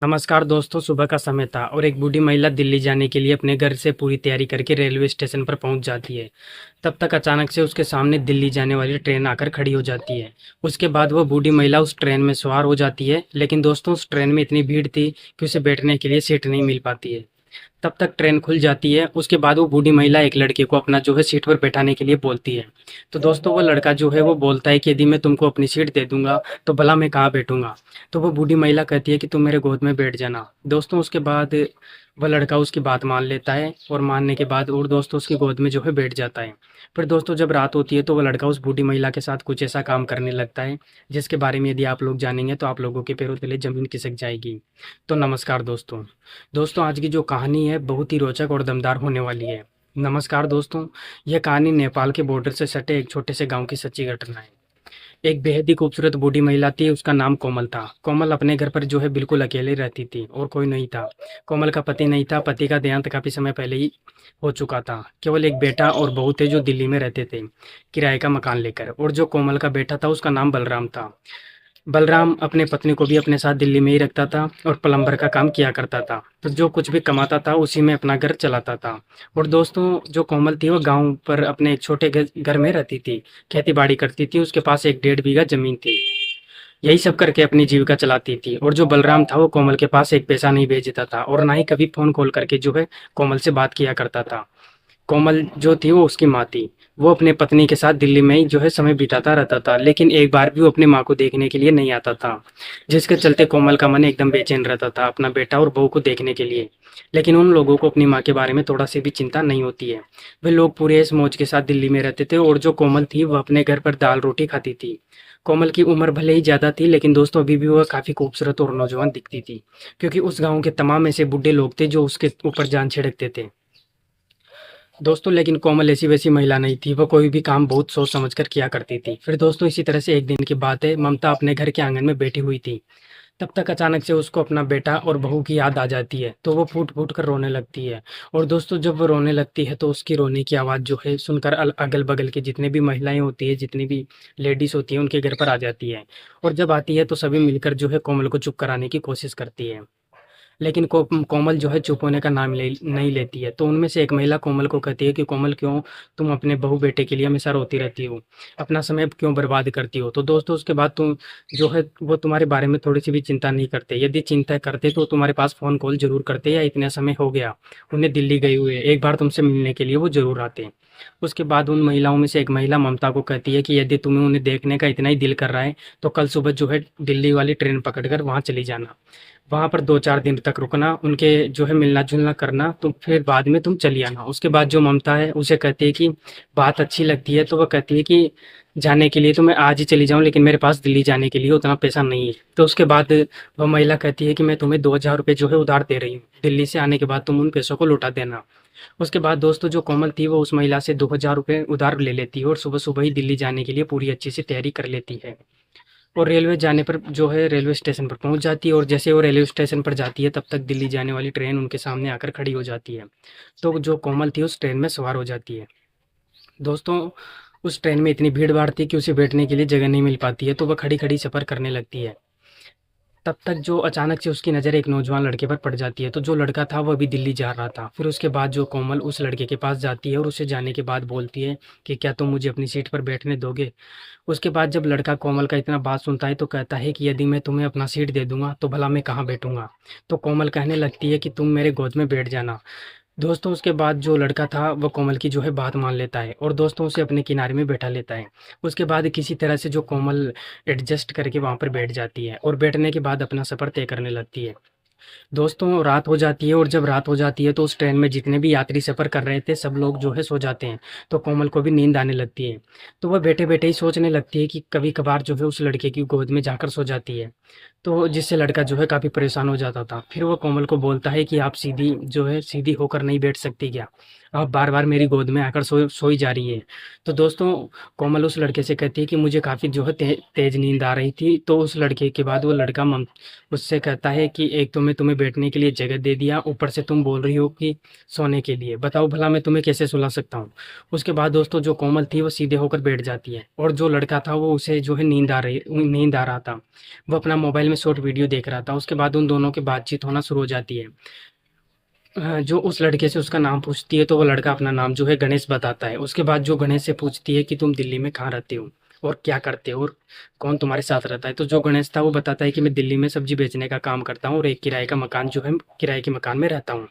नमस्कार दोस्तों, सुबह का समय था और एक बूढ़ी महिला दिल्ली जाने के लिए अपने घर से पूरी तैयारी करके रेलवे स्टेशन पर पहुंच जाती है। तब तक अचानक से उसके सामने दिल्ली जाने वाली ट्रेन आकर खड़ी हो जाती है। उसके बाद वो बूढ़ी महिला उस ट्रेन में सवार हो जाती है, लेकिन दोस्तों उस ट्रेन में इतनी भीड़ थी कि उसे बैठने के लिए सीट नहीं मिल पाती है। तब तक ट्रेन खुल जाती है। उसके बाद वो बूढ़ी महिला एक लड़के को अपना जो है सीट पर बैठाने के लिए बोलती है। तो दोस्तों वो लड़का जो है वो बोलता है कि यदि मैं तुमको अपनी सीट दे दूंगा तो भला मैं कहाँ बैठूंगा। तो वो बूढ़ी महिला कहती है कि तुम मेरे गोद में बैठ जाना। दोस्तों उसके बाद वह लड़का उसकी बात मान लेता है और मानने के बाद और दोस्तों उसकी गोद में जो है बैठ जाता है। फिर दोस्तों जब रात होती है तो वह लड़का उस बूढ़ी महिला के साथ कुछ ऐसा काम करने लगता है जिसके बारे में यदि आप लोग जानेंगे तो आप लोगों के पैरों तले जमीन खिसक जाएगी। तो नमस्कार दोस्तों। दोस्तों आज की जो कहानी है बहुत ही रोचक और दमदार होने वाली है। नमस्कार दोस्तों। यह कहानी नेपाल के बॉर्डर से सटे एक छोटे से गांव की सच्ची घटना है। एक बेहद ही खूबसूरत बूढ़ी महिला थी, उसका नाम कोमल था। कोमल अपने घर पर जो है बिल्कुल अकेले रहती थी और कोई नहीं था। कोमल का पति नहीं था, पति का देहांत काफ़ी समय पहले ही हो चुका था। केवल एक बेटा और बहू थे जो दिल्ली में रहते थे, किराए का मकान लेकर। और जो कोमल का बेटा था उसका नाम बलराम था। बलराम अपने पत्नी को भी अपने साथ दिल्ली में ही रखता था और प्लम्बर का काम किया करता था। तो जो कुछ भी कमाता था उसी में अपना घर चलाता था। और दोस्तों जो कोमल थी वो गांव पर अपने एक छोटे घर में रहती थी, खेती बाड़ी करती थी। उसके पास एक 1.5 बीघा जमीन थी। यही सब करके अपनी जीविका चलाती थी। और जो बलराम था वो कोमल के पास एक पैसा नहीं भेजता था और ना ही कभी फोन कॉल करके जो है कोमल से बात किया करता था। कोमल जो थी वो उसकी माँ थी। वो अपने पत्नी के साथ दिल्ली में ही जो है समय बिताता रहता था, लेकिन एक बार भी वो अपनी माँ को देखने के लिए नहीं आता था। जिसके चलते कोमल का मन एकदम बेचैन रहता था अपना बेटा और बहू को देखने के लिए। लेकिन उन लोगों को अपनी माँ के बारे में थोड़ा सी भी चिंता नहीं होती है। वे लोग पूरे इस मौज के साथ दिल्ली में रहते थे और जो कोमल थी वह अपने घर पर दाल रोटी खाती थी। कोमल की उम्र भले ही ज़्यादा थी, लेकिन दोस्तों अभी भी वह काफ़ी खूबसूरत और नौजवान दिखती थी, क्योंकि उस गांव के तमाम ऐसे बूढ़े लोग थे जो उसके ऊपर जान छिड़कते थे। दोस्तों लेकिन कोमल ऐसी वैसी महिला नहीं थी, वो कोई भी काम बहुत सोच समझ कर किया करती थी। फिर दोस्तों इसी तरह से एक दिन की बात है, ममता अपने घर के आंगन में बैठी हुई थी। तब तक अचानक से उसको अपना बेटा और बहू की याद आ जाती है, तो वो फूट फूट कर रोने लगती है। और दोस्तों जब वो रोने लगती है तो उसकी रोने की आवाज़ जो है सुनकर अगल बगल के जितने भी महिलाएं होती है, जितनी भी लेडीज होती है, उनके घर पर आ जाती है। और जब आती है तो सभी मिलकर जो है कोमल को चुप कराने की कोशिश करती है। लेकिन कोमल जो है चुप होने का नाम नहीं लेती है। तो उनमें से एक महिला कोमल को कहती है कि कोमल क्यों तुम अपने बहू बेटे के लिए हमेशा रोती रहती हो, अपना समय क्यों बर्बाद करती हो। तो दोस्तों उसके बाद तुम जो है वो तुम्हारे बारे में थोड़ी सी भी चिंता नहीं करते। यदि चिंता करते तो तुम्हारे पास फ़ोन कॉल जरूर करते, या इतना समय हो गया उन्हें दिल्ली गए हुए, एक बार तुमसे मिलने के लिए वो जरूर आते। उसके बाद उन महिलाओं में से एक महिला ममता को कहती है कि यदि तुम्हें उन्हें देखने का इतना ही दिल कर रहा है तो कल सुबह जो है दिल्ली वाली ट्रेन पकड़कर वहाँ चली जाना। वहाँ पर 2-4 दिन तक रुकना, उनके जो है मिलना-जुलना करना, तो फिर बाद में तुम चली आना। उसके बाद जो ममता है उसे कहती है कि बात अच्छी लगती है, तो वो कहती है कि जाने के लिए तो मैं आज ही चली जाऊँ, लेकिन मेरे पास दिल्ली जाने के लिए उतना पैसा नहीं है। तो उसके बाद वह महिला कहती है कि मैं तुम्हें 2,000 रुपए जो है उधार दे रही हूँ। दिल्ली से आने के बाद तुम उन पैसों को लौटा देना। उसके बाद दोस्तों जो कोमल थी वो उस महिला से 2,000 रुपए उधार ले लेती है और सुबह-सुबह ही दिल्ली जाने के लिए पूरी अच्छी सी तैयारी कर लेती है। और रेलवे जाने पर जो है रेलवे स्टेशन पर पहुंच जाती है, और जैसे वो रेलवे स्टेशन पर जाती है तब तक दिल्ली जाने वाली ट्रेन उनके सामने आकर खड़ी हो जाती है। तो जो कोमल थी उस ट्रेन में सवार हो जाती है। दोस्तों उस ट्रेन में इतनी भीड़ भाड़ थी कि उसे बैठने के लिए जगह नहीं मिल पाती है, तो वह खड़ी खड़ी सफ़र करने लगती है। तब तक जो अचानक से उसकी नज़र एक नौजवान लड़के पर पड़ जाती है। तो जो लड़का था वह भी दिल्ली जा रहा था। फिर उसके बाद जो कोमल उस लड़के के पास जाती है और उसे जाने के बाद बोलती है कि क्या तुम मुझे अपनी सीट पर बैठने दोगे। उसके बाद जब लड़का कोमल का इतना बात सुनता है तो कहता है कि यदि मैं तुम्हें अपना सीट दे दूंगा तो भला मैं कहाँ बैठूंगा। तो कोमल कहने लगती है कि तुम मेरे गोद में बैठ जाना। दोस्तों उसके बाद जो लड़का था वो कोमल की जो है बात मान लेता है और दोस्तों उसे अपने किनारे में बैठा लेता है। उसके बाद किसी तरह से जो कोमल एडजस्ट करके वहाँ पर बैठ जाती है और बैठने के बाद अपना सफ़र तय करने लगती है। दोस्तों रात हो जाती है और जब रात हो जाती है तो उस ट्रेन में जितने भी यात्री सफ़र कर रहे थे सब लोग जो है सो जाते हैं। तो कोमल को भी नींद आने लगती है। तो वह बैठे-बैठे ही सोचने लगती है कि कभी-कभार जो है उस लड़के की गोद में जाकर सो जाती है। तो जिससे लड़का जो है काफ़ी परेशान हो जाता था। फिर वो कोमल को बोलता है कि आप सीधी जो है सीधी होकर नहीं बैठ सकती क्या? आप बार-बार मेरी गोद में आकर सोई जा रही है। तो दोस्तों कोमल उस लड़के से कहती है कि मुझे काफ़ी जो है तेज़ नींद आ रही थी। तो उस लड़के के बाद वो लड़का उससे कहता है कि एक तो मैं में तुम्हें बैठने के लिए जगह दे दिया, ऊपर से तुम बोल रही हो कि सोने के लिए। बताओ भला मैं तुम्हें कैसे सुला सकता हूँ। उसके बाद दोस्तों जो कोमल थी वो सीधे होकर बैठ जाती है, और जो लड़का था वो उसे जो है नींद आ रहा था, वो अपना मोबाइल में शॉर्ट वीडियो देख रहा था। उसके बाद उन दोनों की बातचीत होना शुरू हो जाती है। जो उस लड़के से उसका नाम पूछती है तो वो लड़का अपना नाम जो है गणेश बताता है। उसके बाद जो गणेश से पूछती है कि तुम दिल्ली में कहाँ रहते हो और क्या करते हो और कौन तुम्हारे साथ रहता है, तो जो गणेश था वो बताता है कि मैं दिल्ली में सब्जी बेचने का काम करता हूँ और एक किराए का मकान जो है किराए के मकान में रहता हूँ।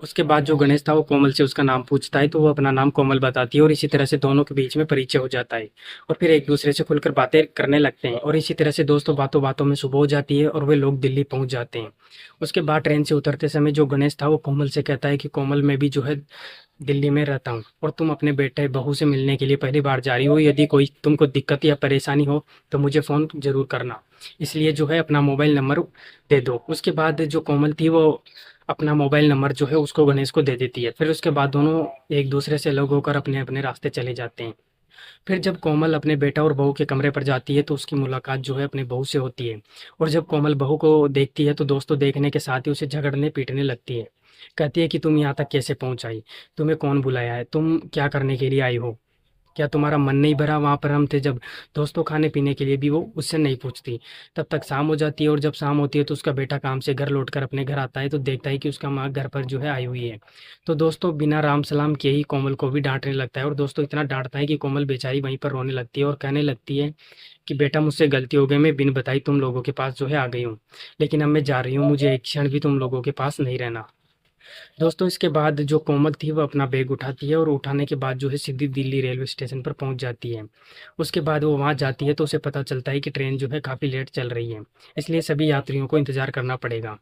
उसके बाद जो गणेश था वो कोमल से उसका नाम पूछता है तो वो अपना नाम कोमल बताती है, और इसी तरह से दोनों के बीच में परिचय हो जाता है और फिर एक दूसरे से खुलकर बातें करने लगते हैं। और इसी तरह से दोस्तों बातों बातों में सुबह हो जाती है और वे लोग दिल्ली पहुंच जाते हैं। उसके बाद ट्रेन से उतरते समय जो गणेश था वो कोमल से कहता है कि कोमल, मैं भी जो है दिल्ली में रहता हूँ और तुम अपने बेटे बहू से मिलने के लिए पहली बार जा रही हो, यदि कोई तुमको दिक्कत या परेशानी हो तो मुझे फ़ोन ज़रूर करना, इसलिए जो है अपना मोबाइल नंबर दे दो। उसके बाद जो कोमल थी वो अपना मोबाइल नंबर जो है उसको गणेश को दे देती है। फिर उसके बाद दोनों एक दूसरे से अलग होकर अपने अपने रास्ते चले जाते हैं। फिर जब कोमल अपने बेटा और बहू के कमरे पर जाती है तो उसकी मुलाकात जो है अपने बहू से होती है, और जब कोमल बहू को देखती है तो दोस्तों देखने के साथ ही उसे झगड़ने पीटने लगती है। कहती है कि तुम यहाँ तक कैसे पहुँच आई, तुम्हें कौन बुलाया है, तुम क्या करने के लिए आई हो, क्या तुम्हारा मन नहीं भरा वहाँ पर हम थे जब। दोस्तों खाने पीने के लिए भी वो उससे नहीं पूछती। तब तक शाम हो जाती है, और जब शाम होती है तो उसका बेटा काम से घर लौटकर अपने घर आता है तो देखता है कि उसका माँ घर पर जो है आई हुई है। तो दोस्तों बिना राम सलाम किए ही कोमल को भी डांटने लगता है, और दोस्तों इतना डांटता है कि कोमल बेचारी वहीं पर रोने लगती है और कहने लगती है कि बेटा मुझसे गलती हो गई, मैं बिन बताई तुम लोगों के पास जो है आ गई हूँ, लेकिन अब मैं जा रही हूँ, मुझे एक क्षण भी तुम लोगों के पास नहीं रहना। दोस्तों इसके बाद जो कोमल थी वो अपना बैग उठाती है, और उठाने के बाद जो है सीधी दिल्ली रेलवे स्टेशन पर पहुंच जाती है। उसके बाद वो वहां जाती है तो उसे पता चलता है कि ट्रेन जो है काफ़ी लेट चल रही है, इसलिए सभी यात्रियों को इंतज़ार करना पड़ेगा।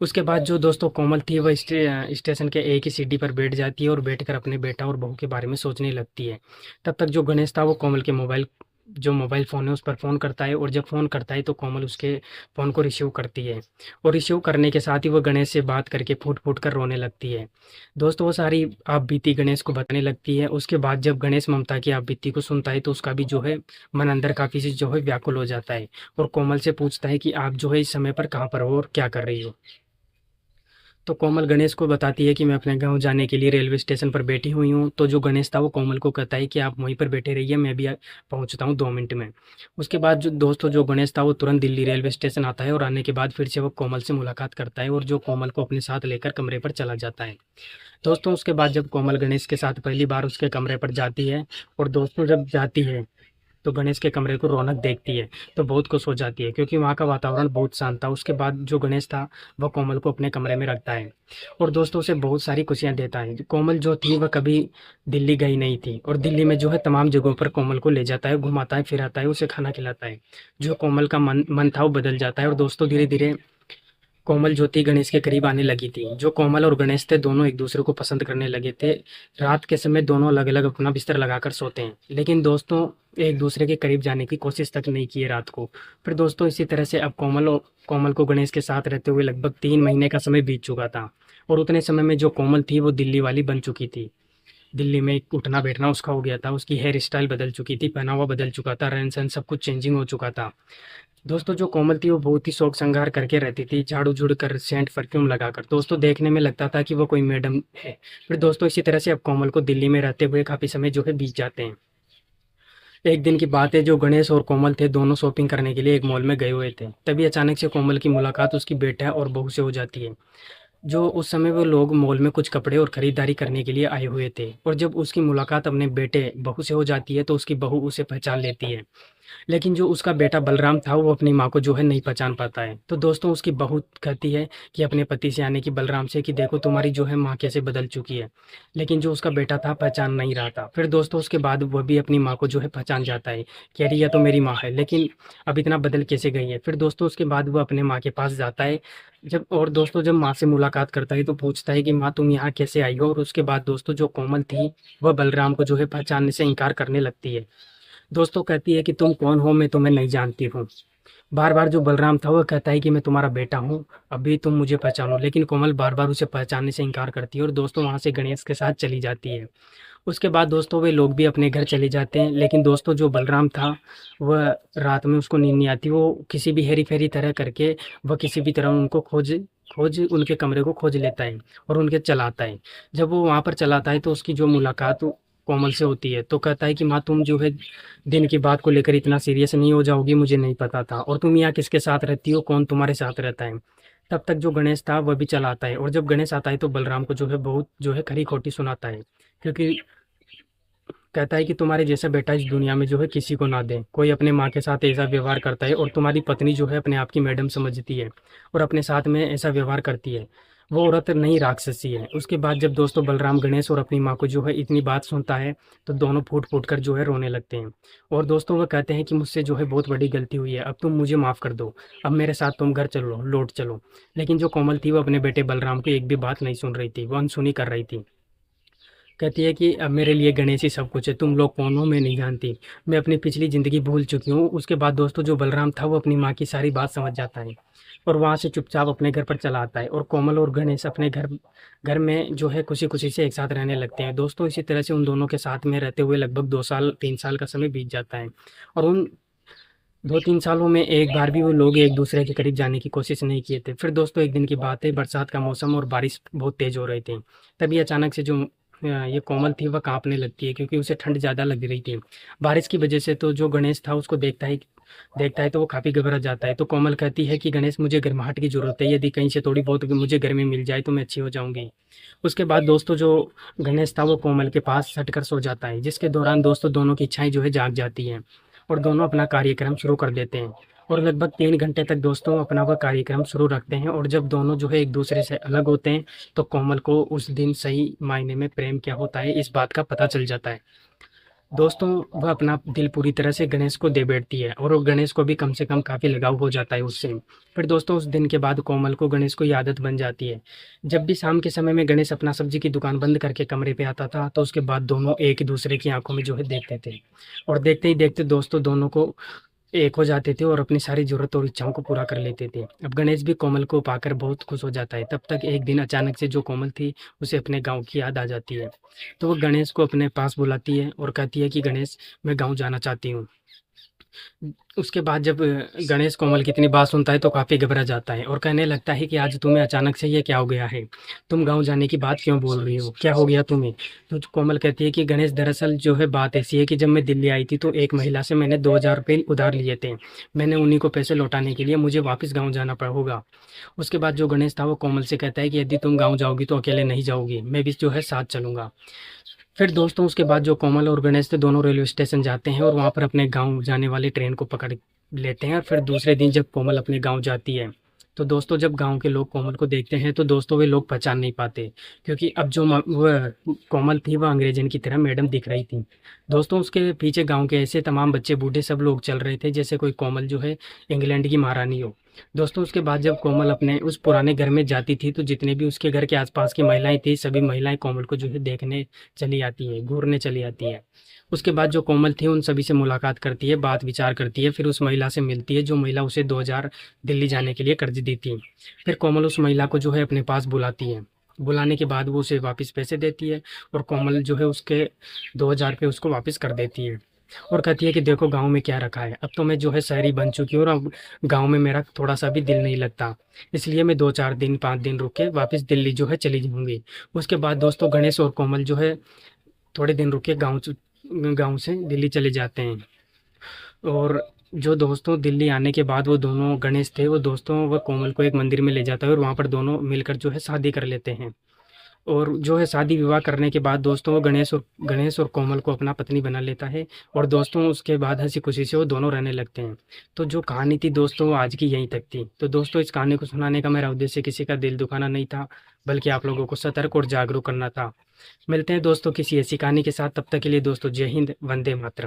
उसके बाद जो दोस्तों कोमल थी वह स्टेशन के एक ही सीढ़ी पर बैठ जाती है और बैठकर अपने बेटा और बहू के बारे में सोचने लगती है। तब तक जो गणेश था वो कोमल के मोबाइल फ़ोन है उस पर फ़ोन करता है, और जब फ़ोन करता है तो कोमल उसके फ़ोन को रिसीव करती है, और रिसीव करने के साथ ही वो गणेश से बात करके फूट-फूट कर रोने लगती है। दोस्तों वो सारी आप बीती गणेश को बताने लगती है। उसके बाद जब गणेश ममता की आप बीती को सुनता है तो उसका भी जो है मन अंदर काफ़ी से जो है व्याकुल हो जाता है, और कोमल से पूछता है कि आप जो है इस समय पर कहाँ पर हो और क्या कर रही हो? तो कोमल गणेश को बताती है कि मैं अपने गाँव जाने के लिए रेलवे स्टेशन पर बैठी हुई हूँ। तो जो गणेश था वो कोमल को कहता है कि आप वहीं पर बैठे रहिए, मैं भी पहुँचता हूँ 2 मिनट में। उसके बाद जो दोस्तों जो गणेश था वो तुरंत दिल्ली रेलवे स्टेशन आता है, और आने के बाद फिर से वो कोमल से मुलाकात करता है, और जो कोमल को अपने साथ लेकर कमरे पर चला जाता है। दोस्तों उसके बाद जब कोमल गणेश के साथ पहली बार उसके कमरे पर जाती है, और दोस्तों जब जाती है तो गणेश के कमरे को रौनक देखती है तो बहुत खुश हो जाती है, क्योंकि वहाँ का वातावरण बहुत शांत था। उसके बाद जो गणेश था वह कोमल को अपने कमरे में रखता है, और दोस्तों उसे बहुत सारी खुशियाँ देता है। कोमल जो थी वह कभी दिल्ली गई नहीं थी, और दिल्ली में जो है तमाम जगहों पर कोमल को ले जाता है, घुमाता है, फिराता है, उसे खाना खिलाता है। जो कोमल का मन मन था वो बदल जाता है, और दोस्तों धीरे धीरे कोमल जो थी गणेश के करीब आने लगी थी। जो कोमल और गणेश थे दोनों एक दूसरे को पसंद करने लगे थे। रात के समय दोनों अलग अलग अपना बिस्तर लगाकर सोते हैं, लेकिन दोस्तों एक दूसरे के करीब जाने की कोशिश तक नहीं की है रात को। फिर दोस्तों इसी तरह से अब कोमल को गणेश के साथ रहते हुए लगभग 3 महीने का समय बीत चुका था, और उतने समय में जो कोमल थी वो दिल्ली वाली बन चुकी थी। दिल्ली में उठना बैठना उसका हो गया था, उसकी हेयर स्टाइल बदल चुकी थी, पहनावा बदल चुका था, रहन सहन सब कुछ चेंजिंग हो चुका था। दोस्तों जो कोमल थी वो बहुत ही शौक श्रृंगार करके रहती थी, झाड़ू झुड़ कर, सेंट परफ्यूम लगाकर। दोस्तों देखने में लगता था कि वो कोई मैडम है। फिर दोस्तों इसी तरह से अब कोमल को दिल्ली में रहते हुए काफ़ी समय जो है बीत जाते हैं। एक दिन की बात है, जो गणेश और कोमल थे दोनों शॉपिंग करने के लिए एक मॉल में गए हुए थे। तभी अचानक से कोमल की मुलाकात उसकी बेटा और बहू से हो जाती है। जो उस समय वो लोग मॉल में कुछ कपड़े और खरीदारी करने के लिए आए हुए थे, और जब उसकी मुलाकात अपने बेटे बहू से हो जाती है तो उसकी बहू उसे पहचान लेती है। लेकिन जो उसका बेटा बलराम था वो अपनी माँ को जो है नहीं पहचान पाता है। तो दोस्तों उसकी बहू कहती है कि अपने पति से यानी कि बलराम से कि देखो तुम्हारी जो है माँ कैसे बदल चुकी है। लेकिन जो उसका बेटा था पहचान नहीं रहा था। फिर दोस्तों उसके बाद वह भी अपनी माँ को जो है पहचान जाता है कि अरे यह तो मेरी माँ है, लेकिन अब इतना बदल कैसे गई है। फिर दोस्तों उसके बाद वो अपने माँ के पास जाता है। जब और दोस्तों जब माँ से मुलाकात करता है तो पूछता है कि माँ तुम यहाँ कैसे आई हो। और उसके बाद दोस्तों जो कोमल थी वह बलराम को जो है पहचानने से इनकार करने लगती है। दोस्तों कहती है कि तुम कौन हो, मैं तुम्हें नहीं जानती हूँ। बार बार जो बलराम था वो कहता है कि मैं तुम्हारा बेटा हूँ, अभी तुम मुझे पहचानो, लेकिन कोमल बार बार उसे पहचानने से इनकार करती है और दोस्तों वहाँ से गणेश के साथ चली जाती है। उसके बाद दोस्तों वे लोग भी अपने घर चले जाते हैं, लेकिन दोस्तों जो बलराम था वह रात में उसको नींद नहीं आती, वो किसी भी हेरी फेरी तरह करके वह किसी भी तरह उनको खोज खोज उनके कमरे को खोज लेता है और उनके चलाता है। जब वो वहाँ पर चलाता है तो उसकी जो मुलाकात कोमल से होती है, तो कहता है कि माँ तुम जो है दिन की बात को लेकर इतना सीरियस नहीं हो जाओगी, मुझे नहीं पता था, और तुम यहाँ किसके साथ रहती हो, कौन तुम्हारे साथ रहता है। तब तक जो गणेश था वह भी चला आता है, और जब गणेश आता है तो बलराम को जो है बहुत जो है खरी खोटी सुनाता है, क्योंकि कहता है कि तुम्हारे जैसा बेटा इस दुनिया में जो है किसी को ना दे, कोई अपने माँ के साथ ऐसा व्यवहार करता है और तुम्हारी पत्नी जो है अपने आप की मैडम समझती है और अपने साथ में ऐसा व्यवहार करती है, वो औरत नहीं राक्षसी है। उसके बाद जब दोस्तों बलराम गणेश और अपनी माँ को जो है इतनी बात सुनता है तो दोनों फूट फूट कर जो है रोने लगते हैं, और दोस्तों वो कहते हैं कि मुझसे जो है बहुत बड़ी गलती हुई है, अब तुम मुझे माफ़ कर दो, अब मेरे साथ तुम घर चलो, लौट चलो। लेकिन जो कोमल थी वो अपने बेटे बलराम की एक भी बात नहीं सुन रही थी, वो अनसुनी कर रही थी। कहती है कि अब मेरे लिए गणेश ही सब कुछ है, तुम लोग कौन हो मैं नहीं जानती, मैं अपनी पिछली ज़िंदगी भूल चुकी हूँ। उसके बाद दोस्तों जो बलराम था वो अपनी माँ की सारी बात समझ जाता है और वहाँ से चुपचाप अपने घर पर चला आता है, और कोमल और गणेश अपने घर घर में जो है खुशी खुशी से एक साथ रहने लगते हैं। दोस्तों इसी तरह से उन दोनों के साथ में रहते हुए लगभग 2 साल 3 साल का समय बीत जाता है, और उन 2 3 सालों में एक बार भी वो लोग एक दूसरे के करीब जाने की कोशिश नहीं किए थे। फिर दोस्तों एक दिन की बात है, बरसात का मौसम और बारिश बहुत तेज हो रही थी। तभी अचानक से जो ये कोमल थी वह कांपने लगती है, क्योंकि उसे ठंड ज़्यादा लग रही थी बारिश की वजह से। तो जो गणेश था उसको देखता है तो वो काफ़ी घबरा जाता है। तो कोमल कहती है कि गणेश मुझे गर्माहट की ज़रूरत है, यदि कहीं से थोड़ी बहुत मुझे गर्मी मिल जाए तो मैं अच्छी हो जाऊंगी। उसके बाद दोस्तों जो गणेश था वो कोमल के पास सटकर सो जाता है, जिसके दौरान दोस्तों दोनों की इच्छाएं जो है जाग जाती हैं और दोनों अपना कार्यक्रम शुरू कर देते हैं, और लगभग 3 घंटे तक दोस्तों अपना वह कार्यक्रम शुरू रखते हैं। और जब दोनों जो है एक दूसरे से अलग होते हैं तो कोमल को उस दिन सही मायने में प्रेम क्या होता है इस बात का पता चल जाता है। दोस्तों वह अपना दिल पूरी तरह से गणेश को दे बैठती है, और वो गणेश को भी कम से कम काफ़ी लगाव हो जाता है उससे। फिर दोस्तों उस दिन के बाद कोमल को गणेश को ये आदत बन जाती है, जब भी शाम के समय में गणेश अपना सब्जी की दुकान बंद करके कमरे पे आता था तो उसके बाद दोनों एक दूसरे की आंखों में जो है देखते थे, और देखते ही देखते दोस्तों दोनों को एक हो जाते थे और अपनी सारी ज़रूरत और इच्छाओं को पूरा कर लेते थे। अब गणेश भी कोमल को पाकर बहुत खुश हो जाता है। तब तक एक दिन अचानक से जो कोमल थी उसे अपने गाँव की याद आ जाती है, तो वो गणेश को अपने पास बुलाती है और कहती है कि गणेश मैं गाँव जाना चाहती हूँ। उसके बाद जब गणेश कोमल की इतनी बात सुनता है तो काफ़ी घबरा जाता है और कहने लगता है कि आज तुम्हें अचानक से ये क्या हो गया है? तुम गाँव जाने की बात क्यों बोल रही हो? क्या हो गया तुम्हें? तो कोमल कहती है कि गणेश दरअसल जो है बात ऐसी है कि जब मैं दिल्ली आई थी तो एक महिला से मैंने 2000 रुपये उधार लिए थे। मैंने उन्हीं को पैसे लौटाने के लिए मुझे वापस गाँव जाना होगा। उसके बाद जो गणेश था वो कोमल से कहता है कि यदि तुम गाँव जाओगी तो अकेले नहीं जाओगी, मैं भी जो है साथ चलूँगा। फिर दोस्तों उसके बाद जो कोमल और गणेश थे दोनों रेलवे स्टेशन जाते हैं और वहाँ पर अपने गाँव जाने वाली ट्रेन को पकड़ लेते हैं। और फिर दूसरे दिन जब कोमल अपने गाँव जाती है तो दोस्तों जब गाँव के लोग कोमल को देखते हैं तो दोस्तों वे लोग पहचान नहीं पाते, क्योंकि अब जो वह कोमल थी वह अंग्रेजन की तरह मैडम दिख रही थी। दोस्तों उसके पीछे गाँव के ऐसे तमाम बच्चे बूढ़े सब लोग चल रहे थे जैसे कोई कोमल जो है इंग्लैंड की महारानी हो। दोस्तों उसके बाद जब कोमल अपने उस पुराने घर में जाती थी तो जितने भी उसके घर के आसपास की महिलाएं थी सभी महिलाएं कोमल को जो है देखने चली आती है, घूरने चली आती है। उसके बाद जो कोमल थी उन सभी से मुलाकात करती है, बात विचार करती है, फिर उस महिला से मिलती है जो महिला उसे 2000 दिल्ली जाने के लिए कर्ज दी थी। फिर कोमल उस महिला को जो है अपने पास बुलाती है, बुलाने के बाद वो उसे वापस पैसे देती है और कोमल जो है उसके 2000 रुपये उसको वापस कर देती है और कहती है कि देखो गाँव में क्या रखा है, अब तो मैं जो है शहरी बन चुकी हूँ और अब गाँव में मेरा थोड़ा सा भी दिल नहीं लगता, इसलिए मैं 2 4 दिन 5 दिन रुक के वापस दिल्ली जो है चली जाऊँगी। उसके बाद दोस्तों गणेश और कोमल जो है थोड़े दिन रुक के गाँव से दिल्ली चले जाते हैं। और जो दोस्तों दिल्ली आने के बाद वो दोनों गणेश थे वो दोस्तों वह कोमल को एक मंदिर में ले जाता है और वहाँ पर दोनों मिलकर जो है शादी कर लेते हैं। और जो है शादी विवाह करने के बाद दोस्तों वो गणेश और कोमल को अपना पत्नी बना लेता है, और दोस्तों उसके बाद हंसी खुशी से वो दोनों रहने लगते हैं। तो जो कहानी थी दोस्तों वो आज की यहीं तक थी। तो दोस्तों इस कहानी को सुनाने का मेरा उद्देश्य किसी का दिल दुखाना नहीं था, बल्कि आप लोगों को सतर्क और जागरूक करना था। मिलते हैं दोस्तों किसी ऐसी कहानी के साथ, तब तक के लिए दोस्तों जय हिंद, वंदे मातरम।